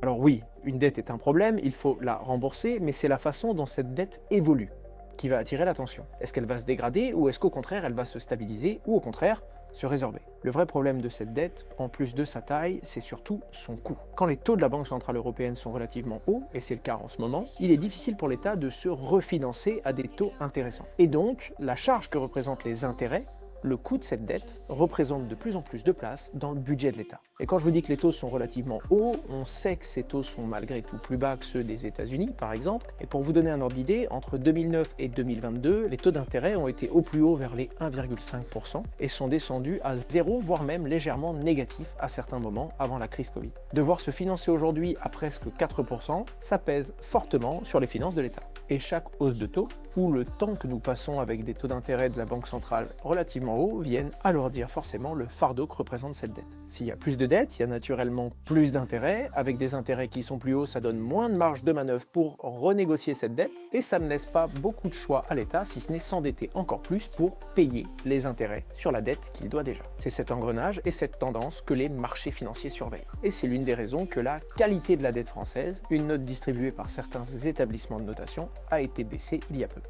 Alors oui, une dette est un problème, il faut la rembourser, mais c'est la façon dont cette dette évolue qui va attirer l'attention. Est-ce qu'elle va se dégrader ou est-ce qu'au contraire elle va se stabiliser ou au contraire se résorber? Le vrai problème de cette dette, en plus de sa taille, c'est surtout son coût. Quand les taux de la Banque Centrale Européenne sont relativement hauts, et c'est le cas en ce moment, il est difficile pour l'État de se refinancer à des taux intéressants. Et donc, la charge que représentent les intérêts, le coût de cette dette représente de plus en plus de place dans le budget de l'État. Et quand je vous dis que les taux sont relativement hauts, on sait que ces taux sont malgré tout plus bas que ceux des États-Unis, par exemple. Et pour vous donner un ordre d'idée, entre 2009 et 2022, les taux d'intérêt ont été au plus haut vers les 1,5% et sont descendus à 0, voire même légèrement négatifs à certains moments avant la crise Covid. Devoir se financer aujourd'hui à presque 4%, ça pèse fortement sur les finances de l'État. Et chaque hausse de taux, ou le temps que nous passons avec des taux d'intérêt de la Banque centrale relativement hauts, viennent alourdir forcément le fardeau que représente cette dette. S'il y a plus de dettes, il y a naturellement plus d'intérêts. Avec des intérêts qui sont plus hauts, ça donne moins de marge de manœuvre pour renégocier cette dette, et ça ne laisse pas beaucoup de choix à l'État, si ce n'est s'endetter encore plus pour payer les intérêts sur la dette qu'il doit déjà. C'est cet engrenage et cette tendance que les marchés financiers surveillent. Et c'est l'une des raisons que la qualité de la dette française, une note distribuée par certains établissements de notation, a été baissée il y a peu.